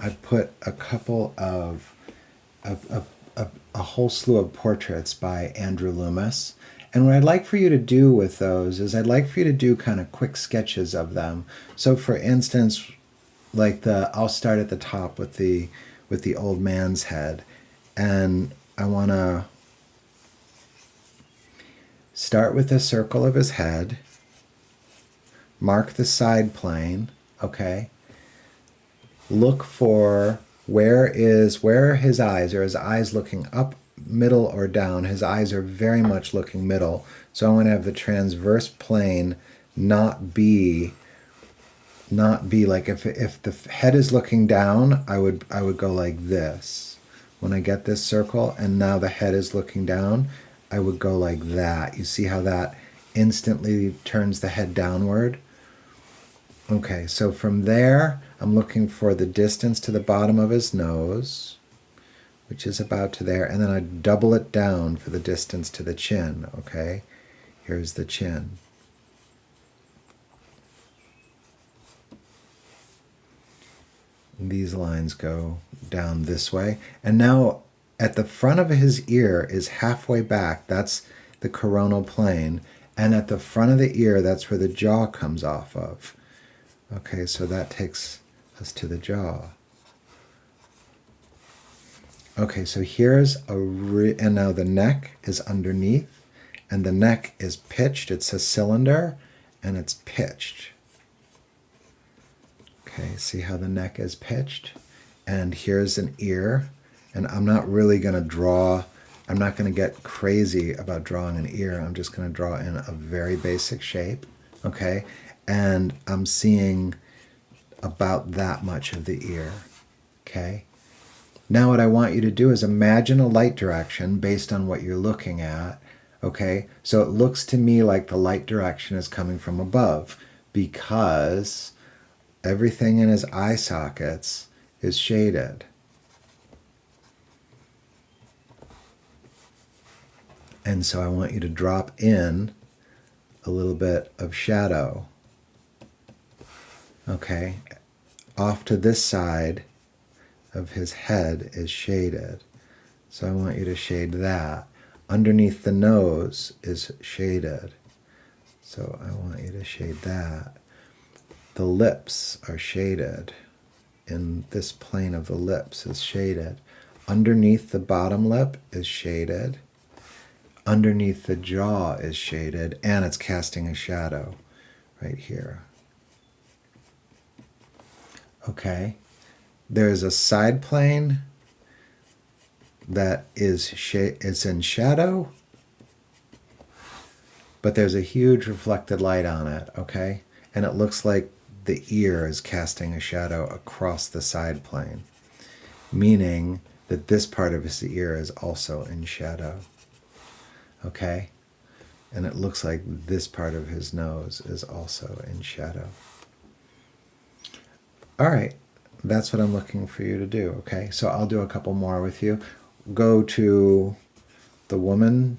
I put a couple of a whole slew of portraits by Andrew Loomis. And what I'd like for you to do with those is I'd like for you to do kind of quick sketches of them. So for instance, like I'll start at the top with the old man's head, and I want to start with the circle of his head, mark the side plane, okay? Look for where are his eyes? Are his eyes looking up, middle, or down? His eyes are very much looking middle. So I want to have the transverse plane not be like, if the head is looking down, I would go like this. When I get this circle and now the head is looking down, I would go like that. You see how that instantly turns the head downward? Okay, so from there, I'm looking for the distance to the bottom of his nose, which is about to there, and then I double it down for the distance to the chin, okay? Here's the chin. These lines go down this way. And now at the front of his ear is halfway back. That's the coronal plane. And at the front of the ear, that's where the jaw comes off of. Okay, so that takes us to the jaw. Okay, so here's and now the neck is underneath, and the neck is pitched. It's a cylinder, and it's pitched. Okay, see how the neck is pitched? And here's an ear, and I'm not really going to draw, I'm not going to get crazy about drawing an ear. I'm just going to draw in a very basic shape, okay? And I'm seeing about that much of the ear, okay? Now what I want you to do is imagine a light direction based on what you're looking at, okay? So it looks to me like the light direction is coming from above because everything in his eye sockets is shaded. And so I want you to drop in a little bit of shadow. Okay, off to this side of his head is shaded. So I want you to shade that. Underneath the nose is shaded. So I want you to shade that. The lips are shaded. In this plane of the lips is shaded. Underneath the bottom lip is shaded. Underneath the jaw is shaded, and it's casting a shadow right here. Okay, there's a side plane that is it's in shadow, but there's a huge reflected light on it, okay? And it looks like the ear is casting a shadow across the side plane, meaning that this part of his ear is also in shadow, okay? And it looks like this part of his nose is also in shadow. All right, that's what I'm looking for you to do, okay? So I'll do a couple more with you. Go to the woman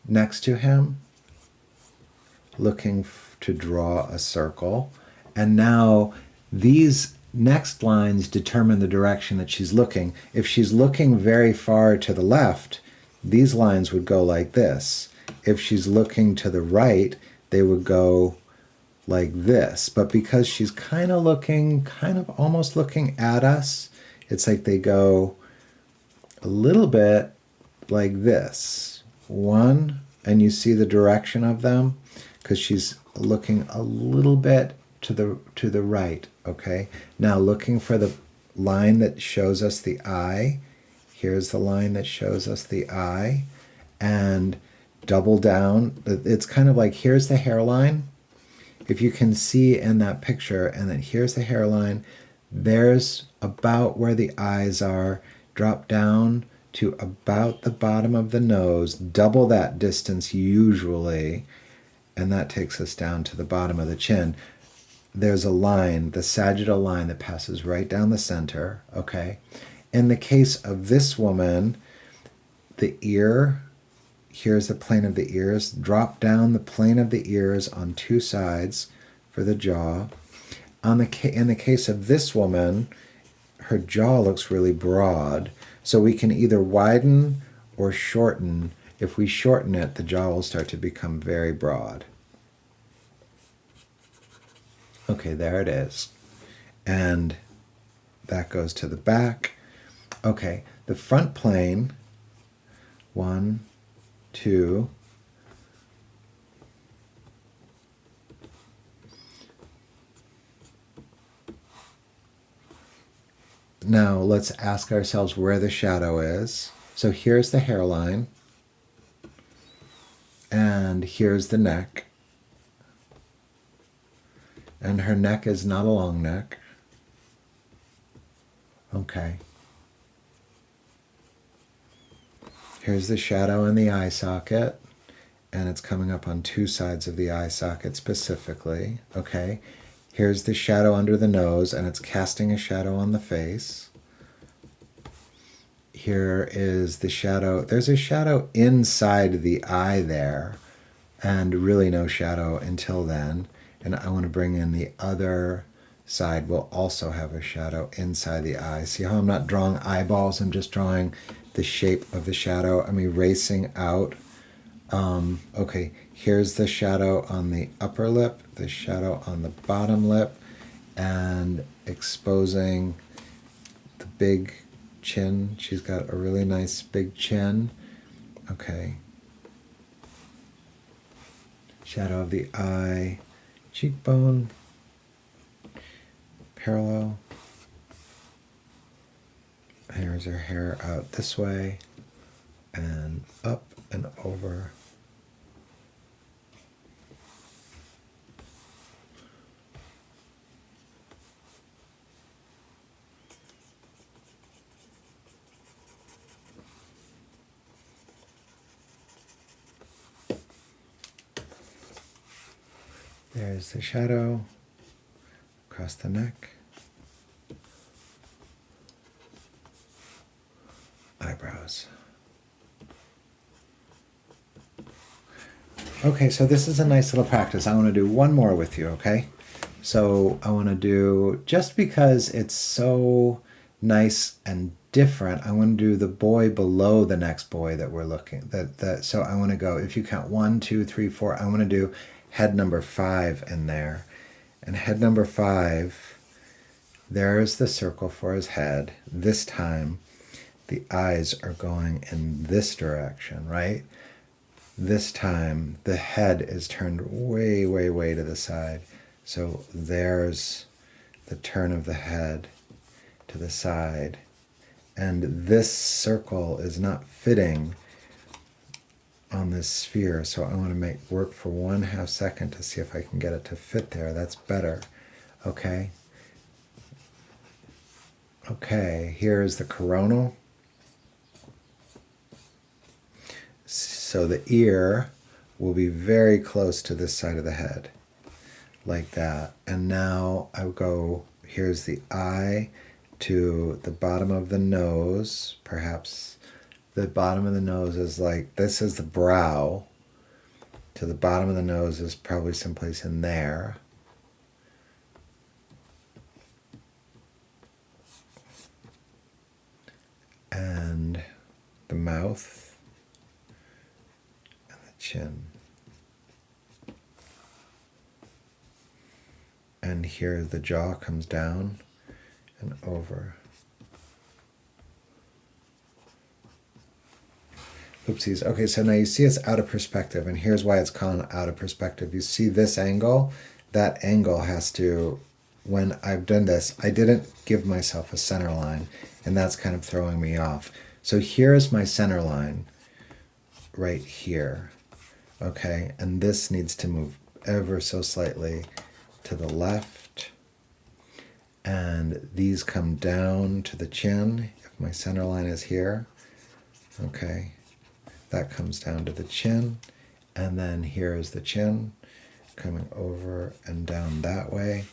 next to him, looking to draw a circle. And now these next lines determine the direction that she's looking. If she's looking very far to the left, these lines would go like this. If she's looking to the right, they would go like this. But because she's kind of almost looking at us, it's like they go a little bit like this. One, and you see the direction of them because she's looking a little bit to the right, okay? Now looking for the line that shows us the eye. Here's the line that shows us the eye, and double down. It's kind of like, here's the hairline. If you can see in that picture, and then here's the hairline, there's about where the eyes are. Drop down to about the bottom of the nose, double that distance usually, and that takes us down to the bottom of the chin. There's a line, the sagittal line, that passes right down the center, okay? In the case of this woman, the ear, here's the plane of the ears. Drop down the plane of the ears on two sides for the jaw. In the case of this woman, her jaw looks really broad. So we can either widen or shorten. If we shorten it, the jaw will start to become very broad. Okay, there it is. And that goes to the back. Okay, the front plane, 1, 2, now let's ask ourselves where the shadow is. So here's the hairline, and here's the neck. And her neck is not a long neck. Okay. Here's the shadow in the eye socket, and it's coming up on 2 sides of the eye socket specifically. Okay. Here's the shadow under the nose, and it's casting a shadow on the face. Here is the shadow. There's a shadow inside the eye there, and really no shadow until then. And I want to bring in the other side. Will also have a shadow inside the eye. See how I'm not drawing eyeballs? I'm just drawing the shape of the shadow. I'm erasing out. Okay, here's the shadow on the upper lip, the shadow on the bottom lip, and exposing the big chin. She's got a really nice big chin. Okay. Shadow of the eye, cheekbone, parallel. Here's her hair out this way, and up and over. There's the shadow across the neck. Eyebrows. Okay, so this is a nice little practice. I want to do one more with you, okay? So I want to do, just because it's so nice and different, I want to do the boy below the next boy that we're looking that. So I want to go, if you count 1, 2, 3, 4, I want to do head number 5 in there. And head number 5, there's the circle for his head. This time the eyes are going in this direction, right? This time the head is turned way, way, way to the side. So there's the turn of the head to the side. And this circle is not fitting on this sphere, so I want to make work for 1/2 second to see if I can get it to fit there. That's better. Okay. Okay, here's the coronal. So the ear will be very close to this side of the head, like that. And now I go, here's the eye to the bottom of the nose. Perhaps the bottom of the nose is like, this is the brow. To the bottom of the nose is probably someplace in there. And the mouth and the chin. And here the jaw comes down and over. Oopsies. Okay, so now you see it's out of perspective, and here's why it's gone out of perspective. You see this angle? That angle has to, when I've done this, I didn't give myself a center line, and that's kind of throwing me off. So here's my center line right here. Okay, and this needs to move ever so slightly to the left. And these come down to the chin, if my center line is here. Okay. That comes down to the chin, and then here is the chin coming over and down that way.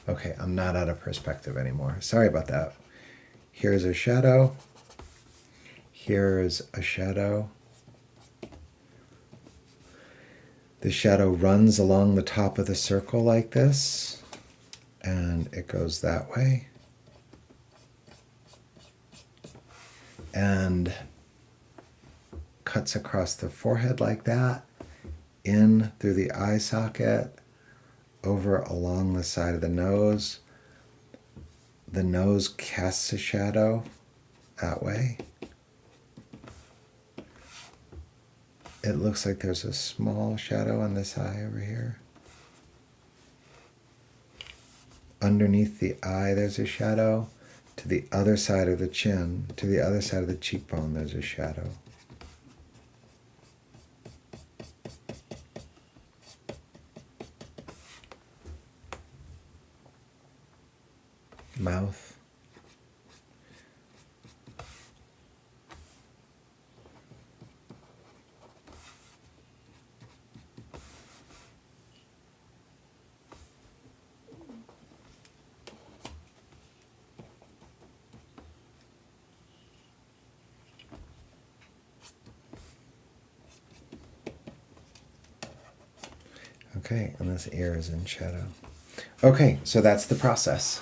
Okay, I'm not out of perspective anymore. Sorry about that. Here's a shadow. Here's a shadow. The shadow runs along the top of the circle like this, and it goes that way. and cuts across the forehead like that, in through the eye socket, over along the side of the nose. The nose casts a shadow that way. It looks like there's a small shadow on this eye over here. Underneath the eye, there's a shadow. To the other side of the chin, to the other side of the cheekbone, there's a shadow. Mouth. Okay, and this ear is in shadow. Okay, so that's the process.